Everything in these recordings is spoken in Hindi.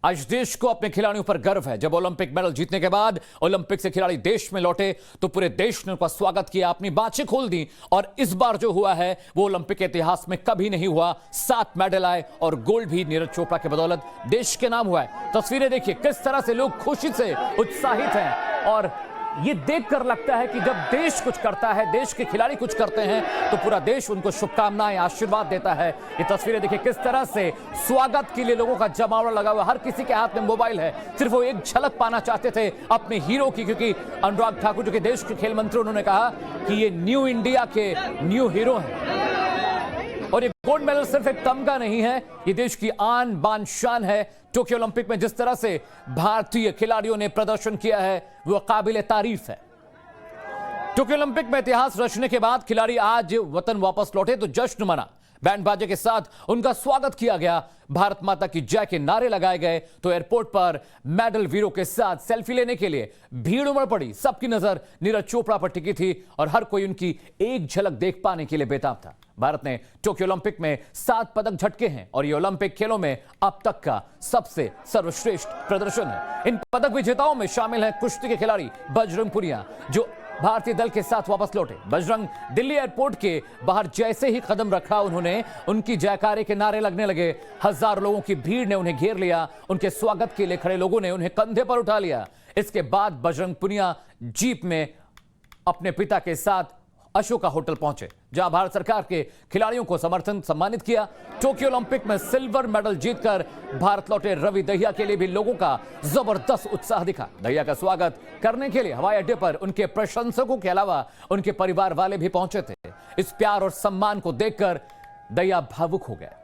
आज देश को अपने खिलाड़ियों पर गर्व है। जब ओलंपिक मेडल जीतने के बाद ओलंपिक से खिलाड़ी देश में लौटे तो पूरे देश ने उनका स्वागत किया, अपनी बातें खोल दी। और इस बार जो हुआ है वो ओलंपिक के इतिहास में कभी नहीं हुआ। 7 मेडल आए और गोल्ड भी नीरज चोपड़ा के बदौलत देश के नाम हुआ है। तस्वीरें देखिए किस तरह से लोग खुशी से उत्साहित हैं और ये देखकर लगता है कि जब देश कुछ करता है, देश के खिलाड़ी कुछ करते हैं तो पूरा देश उनको शुभकामनाएं, आशीर्वाद देता है। ये तस्वीरें देखिए किस तरह से स्वागत के लिए लोगों का जमावड़ा लगा हुआ। हर किसी के हाथ में मोबाइल है, सिर्फ वो एक झलक पाना चाहते थे अपने हीरो की, क्योंकि अनुराग ठाकुर जो कि देश के खेल मंत्री, उन्होंने कहा कि ये न्यू इंडिया के न्यू हीरो हैं। और ये गोल्ड मेडल सिर्फ एक तमगा नहीं है, ये देश की आन बान शान है। टोक्यो ओलंपिक में जिस तरह से भारतीय खिलाड़ियों ने प्रदर्शन किया है वो काबिल तारीफ है। टोक्यो ओलंपिक में इतिहास रचने के बाद खिलाड़ी आज वतन वापस लौटे तो जश्न मना, बैंड बाजे के साथ उनका स्वागत किया गया, भारत माता की जय के नारे लगाए गए। तो एयरपोर्ट पर मेडल वीरों के साथ सेल्फी लेने के लिए भीड़ उमड़ पड़ी। सबकी नजर नीरज चोपड़ा पर टिकी थी और हर कोई उनकी एक झलक देख पाने के लिए बेताब था। भारत ने टोक्यो ओलंपिक में 7 पदक झटके हैं और ये ओलंपिक खेलों में अब तक का सबसे सर्वश्रेष्ठ प्रदर्शन है। इन पदक विजेताओं में शामिल हैं कुश्ती के खिलाड़ी बजरंग पुनिया, जो भारतीय दल के साथ वापस लौटे। बजरंग दिल्ली एयरपोर्ट के बाहर जैसे ही कदम रखा, उन्होंने उनकी जयकारे के नारे लगने लगे। हजारों लोगों की भीड़ ने उन्हें घेर लिया। उनके स्वागत के लिए खड़े लोगों ने उन्हें कंधे पर उठा लिया। इसके बाद बजरंग पुनिया जीप में अपने पिता के साथ अशोका होटल पहुंचे, जहां भारत सरकार के खिलाड़ियों को समर्थन सम्मानित किया। टोक्यो ओलंपिक में सिल्वर मेडल जीतकर भारत लौटे रवि दहिया के लिए भी लोगों का जबरदस्त उत्साह दिखा। दहिया का स्वागत करने के लिए हवाई अड्डे पर उनके प्रशंसकों के अलावा उनके परिवार वाले भी पहुंचे थे। इस प्यार और सम्मान को देखकर दहिया भावुक हो गए।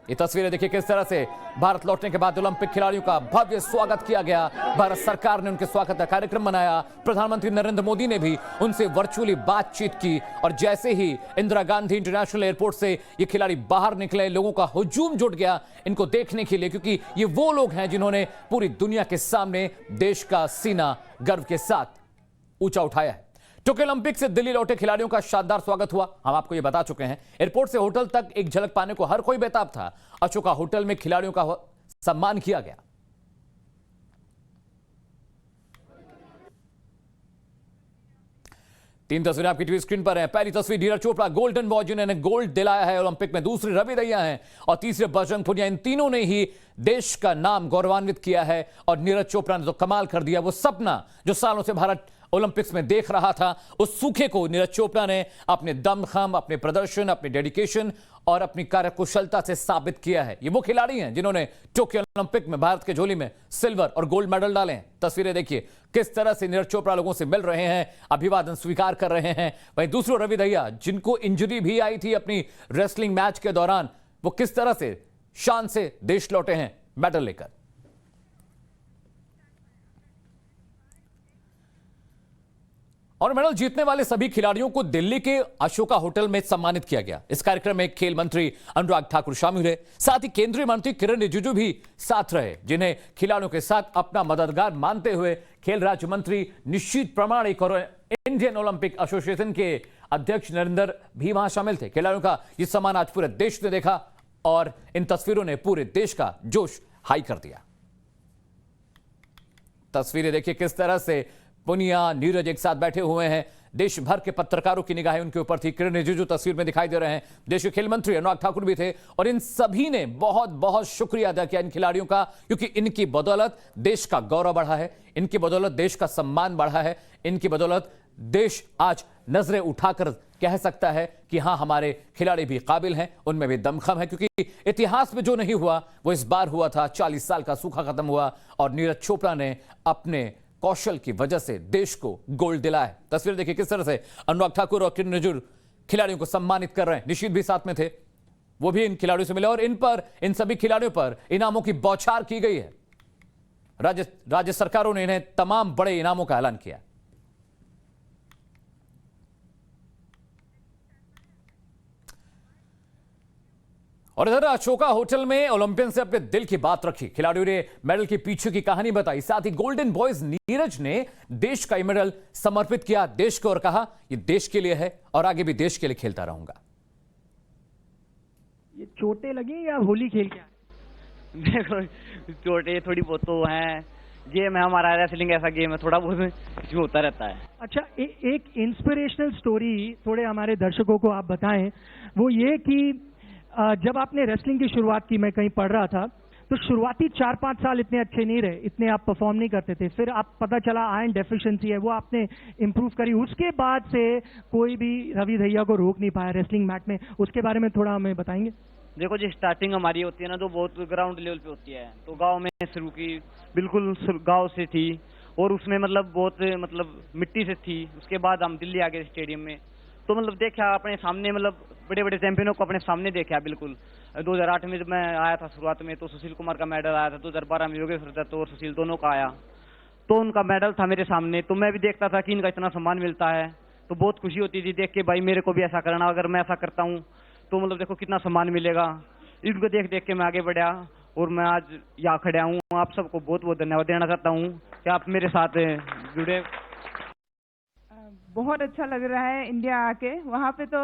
ये तस्वीरें देखिए किस तरह से भारत लौटने के बाद ओलंपिक खिलाड़ियों का भव्य स्वागत किया गया। भारत सरकार ने उनके स्वागत का कार्यक्रम मनाया। प्रधानमंत्री नरेंद्र मोदी ने भी उनसे वर्चुअली बातचीत की और जैसे ही इंदिरा गांधी इंटरनेशनल एयरपोर्ट से ये खिलाड़ी बाहर निकले, लोगों का हुजूम जुट गया इनको देखने के लिए, क्योंकि ये वो लोग हैं जिन्होंने पूरी दुनिया के सामने देश का सीना गर्व के साथ ऊंचा उठाया है। टोक्यो ओलंपिक से दिल्ली लौटे खिलाड़ियों का शानदार स्वागत हुआ, हम आपको ये बता चुके हैं। एयरपोर्ट से होटल तक एक झलक पाने को हर कोई बेताब था। अशोका होटल में खिलाड़ियों का सम्मान किया गया। तीन तस्वीरें आपकी टीवी स्क्रीन पर हैं। पहली तस्वीर नीरज चोपड़ा, गोल्डन बॉय, जिन्होंने गोल्ड दिलाया है ओलंपिक में। दूसरी रवि दहिया हैं और तीसरे बजरंग पुनिया। इन तीनों ने ही देश का नाम गौरवान्वित किया है और नीरज चोपड़ा ने तो कमाल कर दिया। वो सपना जो सालों से भारत ओलंपिक्स में देख रहा था, उस सूखे को नीरज चोपड़ा ने अपने दमखम, अपने प्रदर्शन, अपने डेडिकेशन और अपनी कार्यकुशलता से साबित किया है। ये वो खिलाड़ी हैं जिन्होंने टोक्यो ओलंपिक में भारत के झोली में सिल्वर और गोल्ड मेडल डाले हैं। तस्वीरें देखिए किस तरह से नीरज चोपड़ा लोगों से मिल रहे हैं, अभिवादन स्वीकार कर रहे हैं। वहीं दूसरे रवि दहिया, जिनको इंजरी भी आई थी अपनी रेसलिंग मैच के दौरान, वो किस तरह से शान से देश लौटे हैं मेडल लेकर। और मेडल जीतने वाले सभी खिलाड़ियों को दिल्ली के अशोका होटल में सम्मानित किया गया। इस कार्यक्रम में खेल मंत्री अनुराग ठाकुर शामिल हुए, साथ ही केंद्रीय मंत्री किरण रिजिजू भी साथ रहे, जिन्हें खिलाड़ियों के साथ अपना मददगार मानते हुए खेल राज्य मंत्री निश्चित प्रमाणिक और इंडियन ओलंपिक एसोसिएशन के अध्यक्ष नरेंद्र भी वहां शामिल थे। खिलाड़ियों का यह सम्मान आज पूरे देश ने देखा और इन तस्वीरों ने पूरे देश का जोश हाई कर दिया। तस्वीरें देखिए किस तरह से पुनिया, नीरज एक साथ बैठे हुए हैं। देश भर के पत्रकारों की निगाहें उनके ऊपर थी। किरण रिजिजू तस्वीर में दिखाई दे रहे हैं, देश के खेल मंत्री अनुराग ठाकुर भी थे और इन सभी ने बहुत बहुत शुक्रिया अदा किया इन खिलाड़ियों का, क्योंकि इनकी बदौलत देश का गौरव बढ़ा है, इनकी बदौलत देश का सम्मान बढ़ा है, इनकी बदौलत देश आज नजरें उठाकर कह सकता है कि हां, हमारे खिलाड़ी भी काबिल हैं, उनमें भी दमखम है। क्योंकि इतिहास में जो नहीं हुआ वो इस बार हुआ था। 40 साल का सूखा खत्म हुआ और नीरज चोपड़ा ने अपने कौशल की वजह से देश को गोल्ड दिलाया है। तस्वीर देखिए किस तरह से अनुराग ठाकुर और किरण रिजिजू खिलाड़ियों को सम्मानित कर रहे हैं। निश्चित भी साथ में थे, वो भी इन खिलाड़ियों से मिले और इन सभी खिलाड़ियों पर इनामों की बौछार की गई है। राज्य सरकारों ने इन्हें तमाम बड़े इनामों का ऐलान किया। और इधर अशोका होटल में ओलंपियन से अपने दिल की बात रखी, खिलाड़ियों ने मेडल के पीछे की कहानी बताई। साथ ही गोल्डन बॉयज नीरज ने देश का मेडल समर्पित किया देश को और कहा ये देश के लिए है और आगे भी देश के लिए खेलता रहूंगा। ये चोटें लगी या होली खेल के? देखो चोटें थोड़ी बहुत तो हैं। गेम है हमारा, रेसलिंग ऐसा गेम है, थोड़ा बहुत इसमें होता रहता है। अच्छा, एक इंस्पिरेशनल स्टोरी थोड़े हमारे दर्शकों को आप बताएं। वो ये कि जब आपने रेसलिंग की शुरुआत की, मैं कहीं पढ़ रहा था, तो शुरुआती 4-5 साल इतने अच्छे नहीं रहे, इतने आप परफॉर्म नहीं करते थे। फिर आप पता चला आयरन डेफिशिएंसी है, वो आपने इम्प्रूव करी। उसके बाद से कोई भी रवि धैया को रोक नहीं पाया रेसलिंग मैच में। उसके बारे में थोड़ा हमें बताएंगे? देखो जी, स्टार्टिंग हमारी होती है ना, तो बहुत ग्राउंड लेवल पे होती है। तो गांव में शुरू की, बिल्कुल गांव से थी, और उसमें मतलब बहुत मिट्टी से थी। उसके बाद हम दिल्ली आ गए स्टेडियम में, तो देखा अपने सामने, बड़े बड़े चैंपियनों को अपने सामने देखा। बिल्कुल 2008 में जब मैं आया था शुरुआत में, तो सुशील कुमार का मेडल आया था। 2012 में योगेश्वर दत्त और सुशील दोनों का आया, तो उनका मेडल था मेरे सामने। तो मैं भी देखता था कि इनका इतना सम्मान मिलता है, तो बहुत खुशी होती थी देख के, भाई मेरे को भी ऐसा करना। अगर मैं ऐसा करता हूँ तो देखो कितना सम्मान मिलेगा। इनको देख देख के मैं आगे बढ़ा, और मैं आज यहाँ खड़ा हूँ। आप सबको बहुत बहुत धन्यवाद देना चाहता हूँ कि आप मेरे साथ जुड़े। बहुत अच्छा लग रहा है इंडिया आके। वहाँ पे तो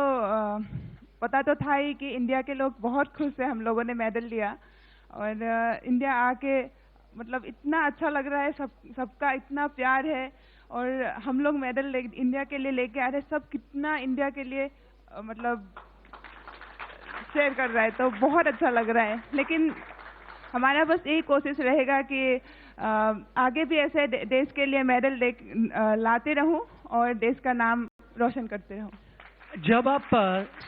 पता तो था ही कि इंडिया के लोग बहुत खुश थे, हम लोगों ने मेडल लिया। और इंडिया आके इतना अच्छा लग रहा है, सबका इतना प्यार है। और हम लोग मेडल इंडिया के लिए लेके आ रहे हैं, सब कितना इंडिया के लिए शेयर कर रहा है, तो बहुत अच्छा लग रहा है। लेकिन हमारा बस यही कोशिश रहेगा कि आगे भी ऐसे देश के लिए मेडल लाते रहूं और देश का नाम रोशन करते रहूं। जब आप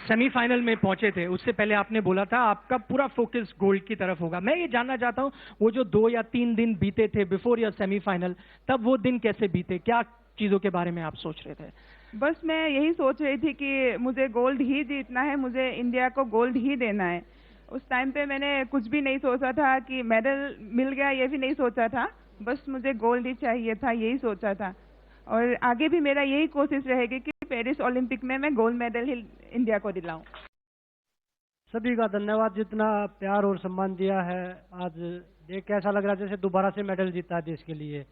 सेमीफाइनल में पहुंचे थे, उससे पहले आपने बोला था आपका पूरा फोकस गोल्ड की तरफ होगा। मैं ये जानना चाहता हूं, वो जो 2 या 3 दिन बीते थे बिफोर योर सेमीफाइनल, तब वो दिन कैसे बीते? क्या चीजों के बारे में आप सोच रहे थे? बस मैं यही सोच रही थी कि मुझे गोल्ड ही जीतना है, मुझे इंडिया को गोल्ड ही देना है। उस टाइम पे मैंने कुछ भी नहीं सोचा था कि मेडल मिल गया, ये भी नहीं सोचा था। बस मुझे गोल्ड ही चाहिए था, यही सोचा था। और आगे भी मेरा यही कोशिश रहेगी कि पेरिस ओलंपिक में मैं गोल्ड मेडल ही इंडिया को दिलाऊं। सभी का धन्यवाद, जितना प्यार और सम्मान दिया है। आज देख के ऐसा लग रहा है जैसे दोबारा से मेडल जीता है देश के लिए।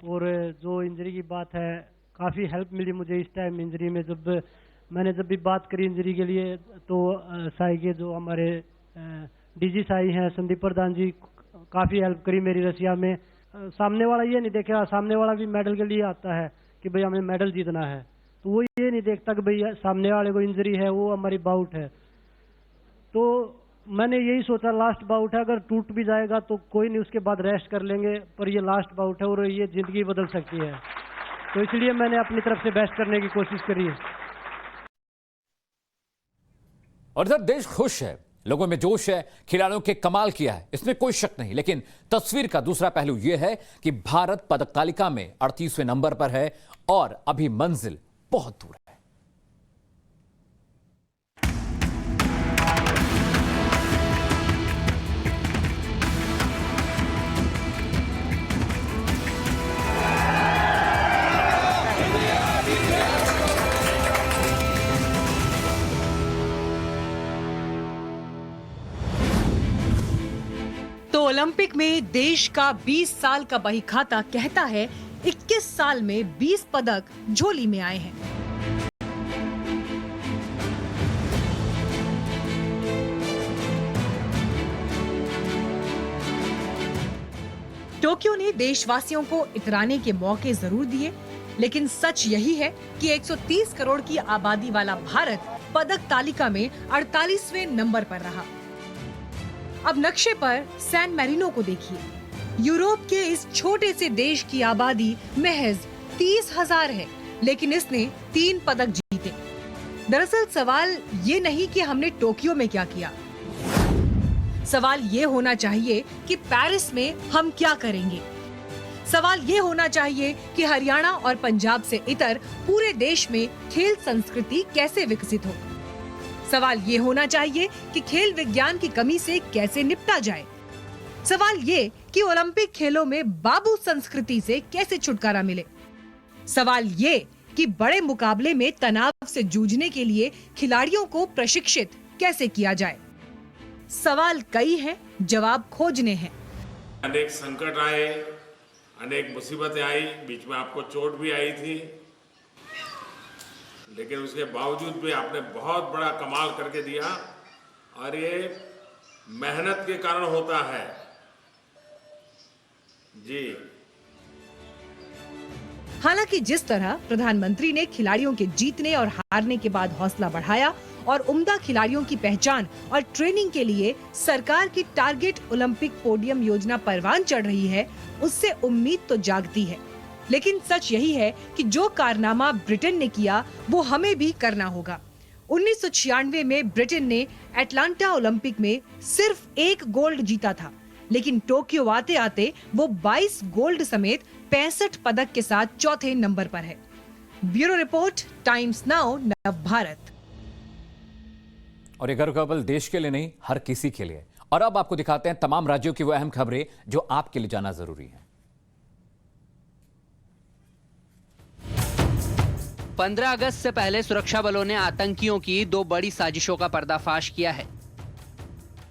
और जो इंजरी की बात है, काफ़ी हेल्प मिली मुझे इस टाइम इंजरी में। जब मैंने भी बात करी इंजरी के लिए, तो साई के जो हमारे डीजी साई हैं संदीप प्रधान जी, काफ़ी हेल्प करी मेरी रसिया में। सामने वाला ये नहीं देखेगा, सामने वाला भी मेडल के लिए आता है कि भाई हमें मेडल जीतना है, तो वो ये नहीं देखता कि भाई सामने वाले को इंजरी है, वो हमारी बाउट है। तो मैंने यही सोचा लास्ट बाउट है, अगर टूट भी जाएगा तो कोई नहीं, उसके बाद रेस्ट कर लेंगे, पर ये लास्ट बाउट है और ये जिंदगी बदल सकती है। तो इसलिए मैंने अपनी तरफ से बेस्ट करने की कोशिश करी है। और इधर देश खुश है, लोगों में जोश है, खिलाड़ियों के कमाल किया है, इसमें कोई शक नहीं। लेकिन तस्वीर का दूसरा पहलू यह है कि भारत पदक तालिका में 38वें नंबर पर है और अभी मंजिल बहुत दूर है। तो ओलंपिक में देश का 20 साल का बही खाता कहता है 21 साल में 20 पदक झोली में आए हैं। टोक्यो ने देशवासियों को इतराने के मौके जरूर दिए, लेकिन सच यही है कि 130 करोड़ की आबादी वाला भारत पदक तालिका में 48वें नंबर पर रहा। अब नक्शे पर सैन मैरिनो को देखिए। यूरोप के इस छोटे से देश की आबादी महज 30,000 है, लेकिन इसने 3 पदक जीते। दरअसल सवाल ये नहीं कि हमने टोक्यो में क्या किया, सवाल ये होना चाहिए कि पेरिस में हम क्या करेंगे। सवाल ये होना चाहिए कि हरियाणा और पंजाब से इतर पूरे देश में खेल संस्कृति कैसे विकसित हो। सवाल ये होना चाहिए कि खेल विज्ञान की कमी से कैसे निपटा जाए। सवाल ये कि ओलंपिक खेलों में बाबू संस्कृति से कैसे छुटकारा मिले। सवाल ये कि बड़े मुकाबले में तनाव से जूझने के लिए खिलाड़ियों को प्रशिक्षित कैसे किया जाए। सवाल कई हैं, जवाब खोजने हैं। अनेक संकट आए, अनेक मुसीबतें आई, बीच में आपको चोट भी आई थी, लेकिन उसके बावजूद भी आपने बहुत बड़ा कमाल करके दिया। और ये मेहनत के कारण होता है। जी। हालांकि जिस तरह प्रधानमंत्री ने खिलाड़ियों के जीतने और हारने के बाद हौसला बढ़ाया और उम्दा खिलाड़ियों की पहचान और ट्रेनिंग के लिए सरकार की टारगेट ओलंपिक पोडियम योजना परवान चढ़ रही है, उससे उम्मीद तो जागती है। लेकिन सच यही है कि जो कारनामा ब्रिटेन ने किया वो हमें भी करना होगा। 1996 में ब्रिटेन ने एटलांटा ओलंपिक में सिर्फ 1 गोल्ड जीता था, लेकिन टोक्यो आते आते वो 22 गोल्ड समेत 65 पदक के साथ चौथे नंबर पर है। ब्यूरो रिपोर्ट, टाइम्स नाउ, नव भारत। और ये गर्व केवल देश के लिए नहीं, हर किसी के लिए। और अब आपको दिखाते हैं तमाम राज्यों की वो अहम खबरें जो आपके लिए जाना जरूरी है। 15 अगस्त से पहले सुरक्षा बलों ने आतंकियों की 2 बड़ी साजिशों का पर्दाफाश किया है।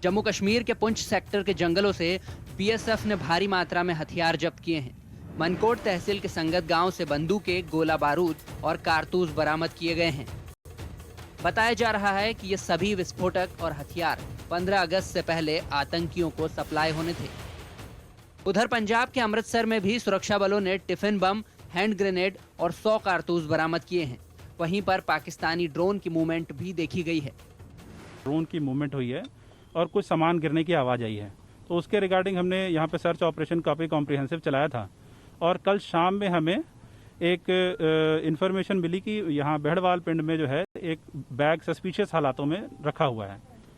जम्मू कश्मीर के पुंछ सेक्टर के जंगलों से बीएसएफ ने भारी मात्रा में हथियार जब्त किए हैं। मनकोट तहसील के संगत गांव से बंदूकें, गोला बारूद और कारतूस बरामद किए गए हैं। बताया जा रहा है कि ये सभी विस्फोटक और हथियार 15 अगस्त से पहले आतंकियों को सप्लाई होने थे। उधर पंजाब के अमृतसर में भी सुरक्षा बलों ने टिफिन बम, हैंड ग्रेनेड और 100 कारतूस बरामद किए हैं। वहीं पर पाकिस्तानी ड्रोन की मूवमेंट भी देखी गई है। ड्रोन की मूवमेंट हुई है और कुछ सामान गिरने की आवाज़ आई है, तो उसके रिगार्डिंग हमने यहाँ पे सर्च ऑपरेशन काफ़ी कॉम्प्रिहेंसिव चलाया था। और कल शाम में हमें एक इन्फॉर्मेशन मिली कि यहाँ बेहड़वाल पिंड में जो है एक बैग सस्पिशियस हालातों में रखा हुआ है।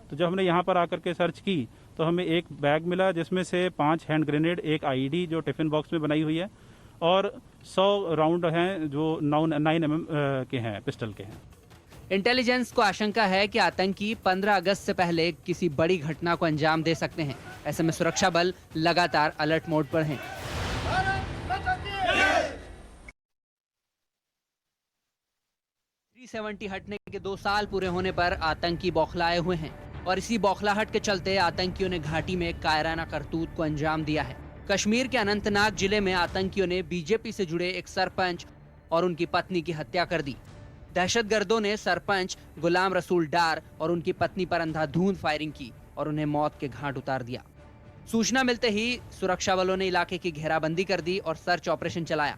तो जब हमने यहाँ पर आकर के सर्च की तो हमें एक बैग मिला जिसमें से 5 हैंड ग्रेनेड, एक आईईडी जो टिफिन बॉक्स में बनाई हुई है और 100 राउंड हैं जो 9 mm के हैं, पिस्टल के हैं। इंटेलिजेंस को आशंका है कि आतंकी 15 अगस्त से पहले किसी बड़ी घटना को अंजाम दे सकते हैं। ऐसे में सुरक्षा बल लगातार अलर्ट मोड पर हैं। G70 हटने के 2 साल पूरे होने पर आतंकी बौखलाए हुए हैं और इसी बौखलाहट के चलते आतंकियों ने घाटी में कायराना करतूत को अंजाम दिया है। कश्मीर के अनंतनाग जिले में आतंकियों ने बीजेपी से जुड़े एक सरपंच और उनकी पत्नी की हत्या कर दी। दहशतगर्दों ने सरपंच गुलाम रसूल डार और उनकी पत्नी पर अंधाधुंध फायरिंग की और उन्हें मौत के घाट उतार दिया। सूचना मिलते ही सुरक्षा बलों ने इलाके की घेराबंदी कर दी और सर्च ऑपरेशन चलाया।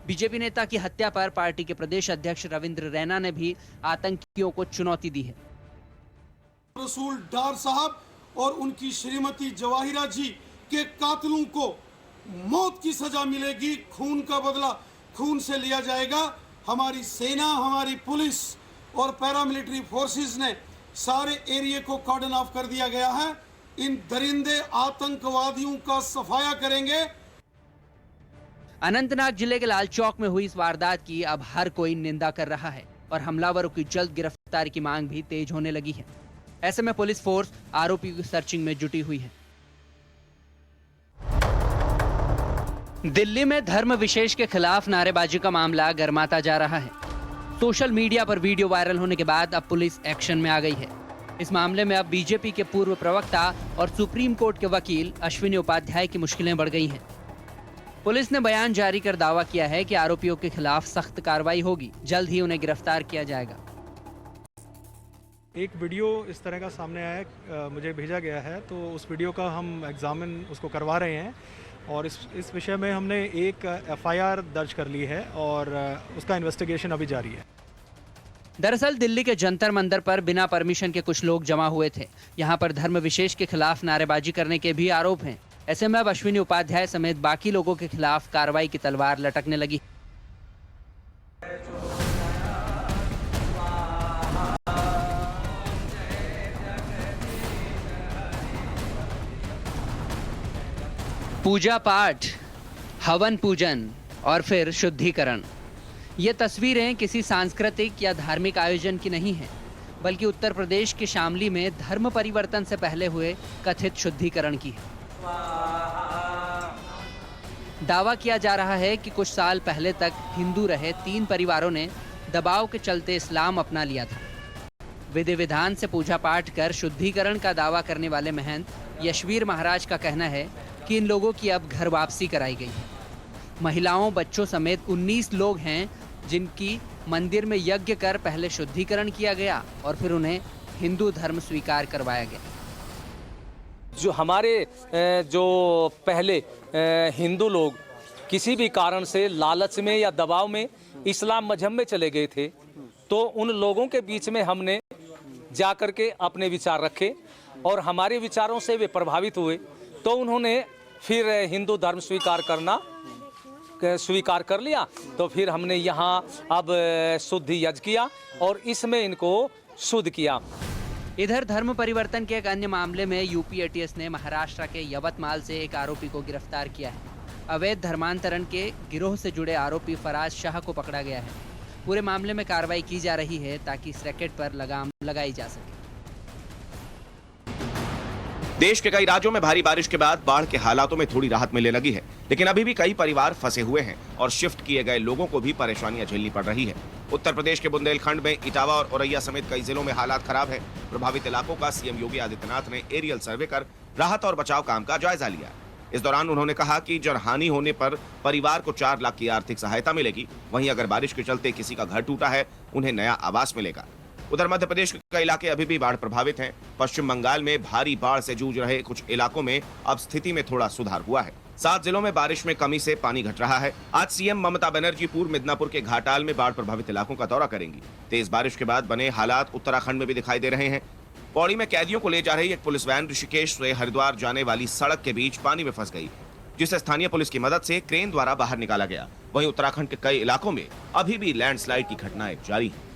बीजेपी नेता की हत्या पर पार्टी के प्रदेश अध्यक्ष रविंद्र रैना ने भी आतंकियों को चुनौती दी है। रसूल डार साहब और उनकी श्रीमती जवाहिरा जी के कातिलों को मौत की सजा मिलेगी। खून का बदला खून से लिया जाएगा। हमारी सेना, हमारी पुलिस और पैरामिलिट्री फोर्सेस ने सारे एरिया को कॉर्डन ऑफ कर दिया गया है। इन दरिंदे आतंकवादियों का सफाया करेंगे। अनंतनाग जिले के लाल चौक में हुई इस वारदात की अब हर कोई निंदा कर रहा है और हमलावरों की जल्द गिरफ्तारी की मांग भी तेज होने लगी है। ऐसे में पुलिस फोर्स आरोपियों की सर्चिंग में जुटी हुई है। दिल्ली में धर्म विशेष के खिलाफ नारेबाजी का मामला गर्माता जा रहा है। सोशल मीडिया पर वीडियो वायरल होने के बाद अब पुलिस एक्शन में आ गई है। इस मामले में अब बीजेपी के पूर्व प्रवक्ता और सुप्रीम कोर्ट के वकील अश्विनी उपाध्याय की मुश्किलें बढ़ गई हैं। पुलिस ने बयान जारी कर दावा किया है कि आरोपियों के खिलाफ सख्त कार्रवाई होगी। जल्द ही उन्हें गिरफ्तार किया जाएगा। एक वीडियो इस तरह का सामने आया, मुझे भेजा गया है, तो उस वीडियो का हम एग्जामिन उसको करवा रहे हैं और इस विषय में हमने एक एफआईआर दर्ज कर ली है और उसका इन्वेस्टिगेशन अभी जारी है। दरअसल दिल्ली के जंतर मंदिर पर बिना परमिशन के कुछ लोग जमा हुए थे। यहाँ पर धर्म विशेष के खिलाफ नारेबाजी करने के भी आरोप हैं। ऐसे में अब अश्विनी उपाध्याय समेत बाकी लोगों के खिलाफ कार्रवाई की तलवार लटकने लगी। पूजा पाठ, हवन पूजन और फिर शुद्धिकरण, ये तस्वीरें किसी सांस्कृतिक या धार्मिक आयोजन की नहीं हैं, बल्कि उत्तर प्रदेश के शामली में धर्म परिवर्तन से पहले हुए कथित शुद्धिकरण की है। दावा किया जा रहा है कि कुछ साल पहले तक हिंदू रहे 3 परिवारों ने दबाव के चलते इस्लाम अपना लिया था। विधि विधान से पूजा पाठ कर शुद्धिकरण का दावा करने वाले महंत यशवीर महाराज का कहना है कि इन लोगों की अब घर वापसी कराई गई है। महिलाओं, बच्चों समेत 19 लोग हैं जिनकी मंदिर में यज्ञ कर पहले शुद्धिकरण किया गया और फिर उन्हें हिंदू धर्म स्वीकार करवाया गया। जो हमारे जो पहले हिंदू लोग किसी भी कारण से लालच में या दबाव में इस्लाम मजहब में चले गए थे, तो उन लोगों के बीच में हमने जा कर के अपने विचार रखे और हमारे विचारों से वे प्रभावित हुए, तो उन्होंने फिर हिंदू धर्म स्वीकार कर लिया। तो फिर हमने यहाँ अब शुद्धि यज्ञ किया और इसमें इनको शुद्ध किया। इधर धर्म परिवर्तन के एक अन्य मामले में यूपी एटीएस ने महाराष्ट्र के यवतमाल से एक आरोपी को गिरफ्तार किया है। अवैध धर्मांतरण के गिरोह से जुड़े आरोपी फराज शाह को पकड़ा गया है। पूरे मामले में कार्रवाई की जा रही है ताकि इस रैकेट पर लगाम लगाई जा सके। देश के कई राज्यों में भारी बारिश के बाद बाढ़ के हालातों में थोड़ी राहत मिलने लगी है, लेकिन अभी भी कई परिवार फंसे हुए हैं और शिफ्ट किए गए लोगों को भी परेशानियां झेलनी पड़ रही है। उत्तर प्रदेश के बुंदेलखंड में इटावा और औरैया समेत कई जिलों में हालात खराब है। प्रभावित इलाकों का सीएम योगी आदित्यनाथ ने एरियल सर्वे कर राहत और बचाव काम का जायजा लिया। इस दौरान उन्होंने कहा कि जनहानि होने पर परिवार को 4 लाख की आर्थिक सहायता मिलेगी। वहीं अगर बारिश के चलते किसी का घर टूटा है, उन्हें नया आवास मिलेगा। उधर मध्य प्रदेश के कई इलाके अभी भी बाढ़ प्रभावित हैं। पश्चिम बंगाल में भारी बाढ़ से जूझ रहे कुछ इलाकों में अब स्थिति में थोड़ा सुधार हुआ है। 7 जिलों में बारिश में कमी से पानी घट रहा है। आज सीएम ममता बनर्जी पूर्व मिदनापुर के घाटाल में बाढ़ प्रभावित इलाकों का दौरा करेंगी। तेज बारिश के बाद बने हालात उत्तराखंड में भी दिखाई दे रहे हैं। पौड़ी में कैदियों को ले जा रही एक पुलिस वैन ऋषिकेश से हरिद्वार जाने वाली सड़क के बीच पानी में फंस गई, जिसे स्थानीय पुलिस की मदद से क्रेन द्वारा बाहर निकाला गया। वहीं उत्तराखंड के कई इलाकों में अभी भी लैंडस्लाइड की घटनाएं जारी हैं।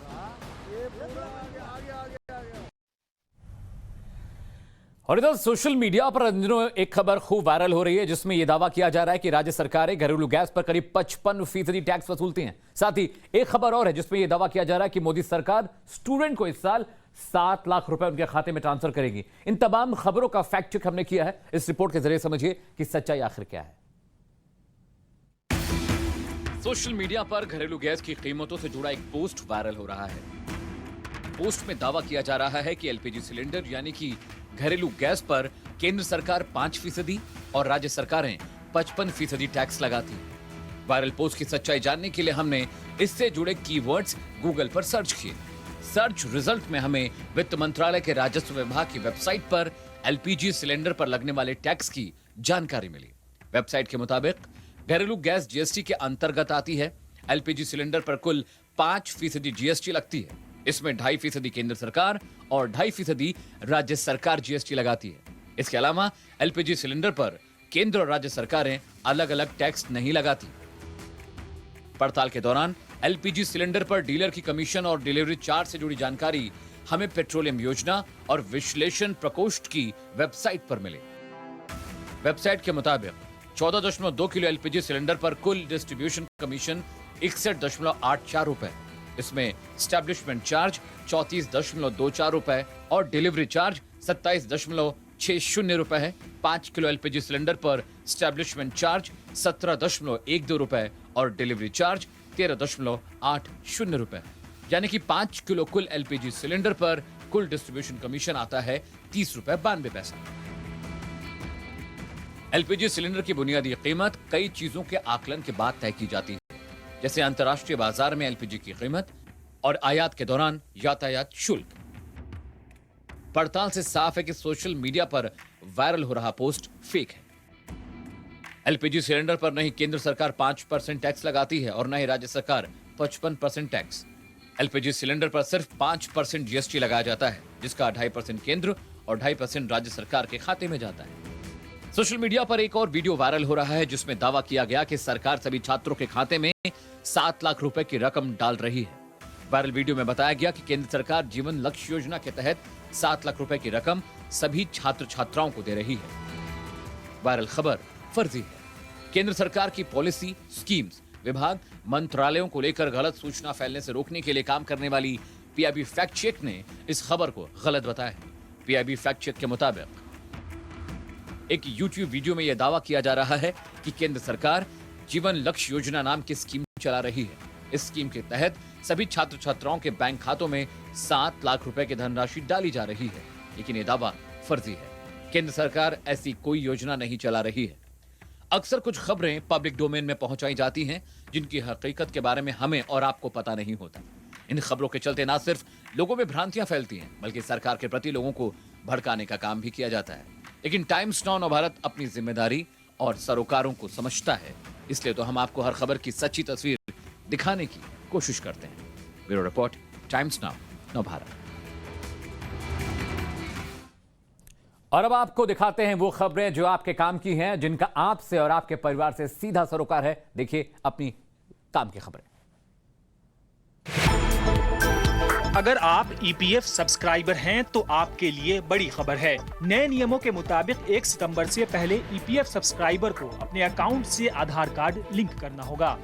और इधर सोशल मीडिया पर इन दिनों एक खबर खूब वायरल हो रही है, जिसमें यह दावा किया जा रहा है कि राज्य सरकारें घरेलू गैस पर करीब 55% टैक्स वसूलती हैं। साथ ही एक खबर और है जिसमें यह दावा किया जा रहा है कि मोदी सरकार स्टूडेंट को इस साल 7 लाख रुपए उनके खाते में ट्रांसफर करेगी। इन तमाम खबरों का फैक्ट चेक हमने किया है। इस रिपोर्ट के जरिए समझिए कि सच्चाई आखिर क्या है। सोशल मीडिया पर घरेलू गैस की कीमतों से जुड़ा एक पोस्ट वायरल हो रहा है। पोस्ट में दावा किया जा रहा है कि एलपीजी सिलेंडर यानी कि घरेलू गैस पर केंद्र सरकार 5% और राज्य सरकारें 55% टैक्स लगाती हैं। वायरल पोस्ट की सच्चाई जानने के लिए हमने इससे जुड़े कीवर्ड्स गूगल पर सर्च किए। सर्च रिजल्ट में हमें वित्त मंत्रालय के राजस्व विभाग की वेबसाइट पर एलपीजी सिलेंडर पर लगने वाले टैक्स की जानकारी मिली। वेबसाइट के मुताबिक घरेलू गैस जीएसटी के अंतर्गत आती है। एलपीजी सिलेंडर पर कुल 5% जीएसटी लगती है। इसमें 2.5% केंद्र सरकार और 2.5% राज्य सरकार जीएसटी लगाती है। इसके अलावा एलपीजी सिलेंडर पर केंद्र और राज्य सरकारें अलग अलग टैक्स नहीं लगाती। पड़ताल के दौरान एलपीजी सिलेंडर पर डीलर की कमीशन और डिलीवरी चार्ज से जुड़ी जानकारी हमें पेट्रोलियम योजना और विश्लेषण प्रकोष्ठ की वेबसाइट पर मिली। वेबसाइट के मुताबिक 14.2 किलो एलपीजी सिलेंडर पर कुल डिस्ट्रीब्यूशन कमीशन 61.84 रुपए, इसमें स्टैब्लिशमेंट चार्ज 34.24 रुपए और डिलीवरी चार्ज 27.60 रुपए है। 5 किलो एलपीजी सिलेंडर पर स्टैब्लिशमेंट चार्ज 17.12 रुपए और डिलीवरी चार्ज 13.80 रुपए, यानी कि 5 किलो कुल एलपीजी सिलेंडर पर कुल डिस्ट्रीब्यूशन कमीशन आता है 30 रुपए 92 पैसा। एलपीजी सिलेंडर की बुनियादी कीमत कई चीजों के आकलन के बाद तय की जाती है, जैसे अंतर्राष्ट्रीय बाजार में एलपीजी की कीमत और आयात के दौरान यातायात शुल्क। पड़ताल से साफ है कि सोशल मीडिया पर वायरल हो रहा पोस्ट फेक है। एलपीजी सिलेंडर पर न ही केंद्र सरकार 5% टैक्स लगाती है और न ही राज्य सरकार 55% टैक्स। एलपीजी सिलेंडर पर सिर्फ 5% जीएसटी लगाया जाता है, जिसका 2.5% केंद्र और 2.5% राज्य सरकार के खाते में जाता है। सोशल मीडिया पर एक और वीडियो वायरल हो रहा है, जिसमें दावा किया गया कि सरकार सभी छात्रों के खाते में 7 लाख रुपए की रकम डाल रही है। वायरल वीडियो में बताया गया कि केंद्र सरकार जीवन लक्ष्य योजना के तहत 7 लाख रुपए की रकम सभी छात्र छात्राओं को दे रही है। वायरल खबर फर्जी है। केंद्र सरकार की पॉलिसी, स्कीम्स, विभाग, मंत्रालयों को लेकर गलत सूचना फैलने से रोकने के लिए काम करने वाली पीआईबी फैक्ट चेक ने इस खबर को गलत बताया है। पीआईबी फैक्ट चेक के मुताबिक एक यूट्यूब वीडियो में यह दावा किया जा रहा है कि केंद्र सरकार जीवन लक्ष्य योजना नाम की स्कीम चला रही है। इस स्कीम के तहत सभी छात्र छात्राओं के बैंक खातों में 7 लाख रुपए की धनराशि डाली जा रही है, लेकिन यह दावा फर्जी है। केंद्र सरकार ऐसी कोई योजना नहीं चला रही है। अक्सर कुछ खबरें पब्लिक डोमेन में पहुंचाई जाती हैं, जिनकी हकीकत के बारे में हमें और आपको पता नहीं होता। इन खबरों के चलते न सिर्फ लोगों में भ्रांतियां फैलती हैं, बल्कि सरकार के प्रति लोगों को भड़काने का काम भी किया जाता है। लेकिन टाइम्स नाउ नवभारत अपनी जिम्मेदारी और सरोकारों को समझता है, इसलिए तो हम आपको हर खबर की सच्ची तस्वीर दिखाने की कोशिश करते हैं। Bureau report, times now Navbharat. और अब आपको दिखाते हैं वो खबरें जो आपके काम की हैं, जिनका आपसे और आपके परिवार से सीधा सरोकार है। देखिए अपनी काम की खबरें। अगर आप EPF सब्सक्राइबर हैं तो आपके लिए बड़ी खबर है। नए नियमों के मुताबिक 1 सितंबर से पहले EPF सब्सक्राइबर को अपने अकाउंट से आधार कार्ड लिंक करना होगा।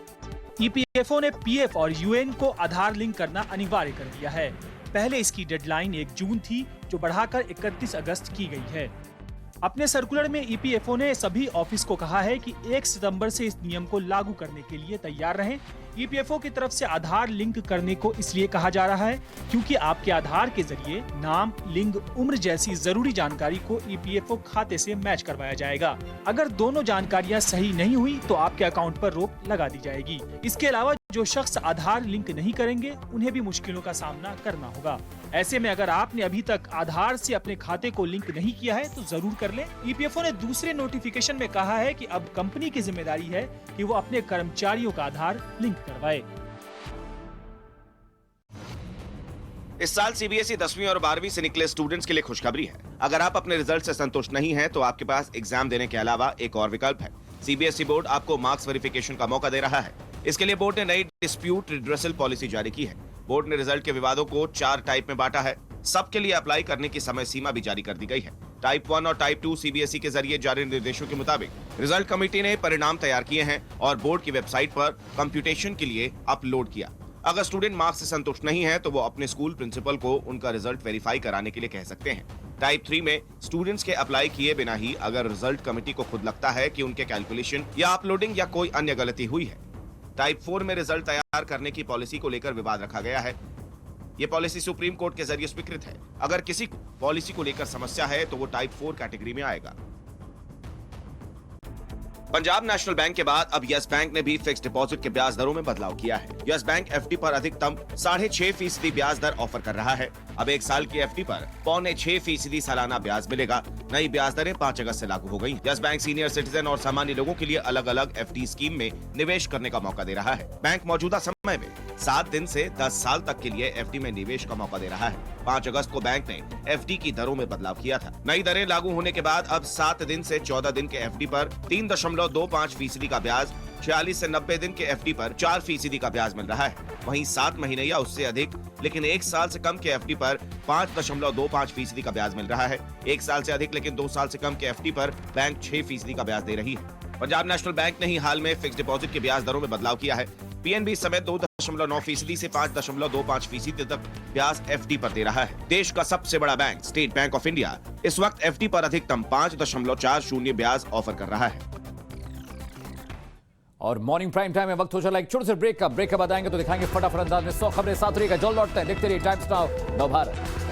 EPFO ने PF और UN को आधार लिंक करना अनिवार्य कर दिया है। पहले इसकी डेडलाइन 1 जून थी, जो बढ़ाकर 31 अगस्त की गई है। अपने सर्कुलर में EPFO ने सभी ऑफिस को कहा है कि 1 सितंबर से इस नियम को लागू करने के लिए तैयार रहें। EPFO की तरफ से आधार लिंक करने को इसलिए कहा जा रहा है क्योंकि आपके आधार के जरिए नाम, लिंग, उम्र जैसी जरूरी जानकारी को EPFO खाते से मैच करवाया जाएगा। अगर दोनों जानकारियां सही नहीं हुई तो आपके अकाउंट पर रोक लगा दी जाएगी। इसके अलावा जो शख्स आधार लिंक नहीं करेंगे उन्हें भी मुश्किलों का सामना करना होगा। ऐसे में अगर आपने अभी तक आधार से अपने खाते को लिंक नहीं किया है तो जरूर कर लें। EPFO ने दूसरे नोटिफिकेशन में कहा है कि अब कंपनी की जिम्मेदारी है कि वो अपने कर्मचारियों का आधार लिंक करवाए। इस साल CBSE 10वीं और 12वीं से निकले स्टूडेंट्स के लिए खुशखबरी है। अगर आप अपने रिजल्ट से संतुष्ट नहीं हैं तो आपके पास एग्जाम देने के अलावा एक और विकल्प है। CBSE बोर्ड आपको मार्क्स वेरिफिकेशन का मौका दे रहा है। इसके लिए बोर्ड ने नई डिस्प्यूट रिड्रेसल पॉलिसी जारी की है। बोर्ड ने रिजल्ट के विवादों को 4 टाइप में बांटा है। सबके लिए अप्लाई करने की समय सीमा भी जारी कर दी गई है। टाइप 1 और टाइप 2 CBSE के जरिए जारी निर्देशों के मुताबिक रिजल्ट कमेटी ने परिणाम तैयार किए हैं और बोर्ड की वेबसाइट पर कंप्यूटेशन के लिए अपलोड किया। अगर स्टूडेंट मार्क्स से संतुष्ट नहीं है तो वो अपने स्कूल प्रिंसिपल को उनका रिजल्ट वेरीफाई कराने के लिए कह सकते हैं। टाइप 3 में स्टूडेंट्स के अप्लाई किए बिना ही अगर रिजल्ट कमेटी को खुद लगता है कि उनके कैलकुलेशन या अपलोडिंग या कोई अन्य गलती हुई है। टाइप 4 में रिजल्ट तैयार करने की पॉलिसी को लेकर विवाद रखा गया है। ये पॉलिसी सुप्रीम कोर्ट के जरिए स्वीकृत है। अगर किसी को पॉलिसी को लेकर समस्या है तो वो टाइप 4 कैटेगरी में आएगा। पंजाब नेशनल बैंक के बाद अब यस बैंक ने भी फिक्स डिपॉजिट के ब्याज दरों में बदलाव किया है। यस बैंक FD पर अधिकतम 6.5% ब्याज दर ऑफर कर रहा है। अब 1 साल की FD पर 5.25% सालाना ब्याज मिलेगा। नई ब्याज दरें 5 अगस्त से लागू हो गयी। यस बैंक सीनियर सिटीजन और सामान्य लोगों के लिए अलग अलग FD स्कीम में निवेश करने का मौका दे रहा है। बैंक मौजूदा समय में 7 दिन से 10 साल तक के लिए FD में निवेश का मौका दे रहा है। 5 अगस्त को बैंक ने FD की दरों में बदलाव किया था। नई दरें लागू होने के बाद अब 7 दिन से 14 दिन के FD पर 3.25% का ब्याज, 46 से 90 दिन के FD पर 4% का ब्याज मिल रहा है। वहीं 7 महीने या उससे अधिक लेकिन 1 साल से कम के FD पर 5.25% का ब्याज मिल रहा है। 1 साल से अधिक लेकिन 2 साल से कम के FD पर बैंक 6% का ब्याज दे रही है। पंजाब नेशनल बैंक ने ही हाल में फिक्स डिपॉजिट के ब्याज दरों में बदलाव किया है। PNB समेत 2.9% से 5.25% तक ब्याज FD पर दे रहा है। देश का सबसे बड़ा bank state bank of India इस वक्त FD पर अधिकतम 5.40 ब्याज ऑफर कर रहा है। और मॉर्निंग प्राइम टाइम में वक्त हो चला एक छोटे से ब्रेक का। ब्रेक के बाद आएंगे तो दिखाएंगे फटाफट अंदाज में 100 खबरें। साथ रहिएगा, जल्द लौटते हैं। देखते रहिए टाइम्स नाउ नवभारत।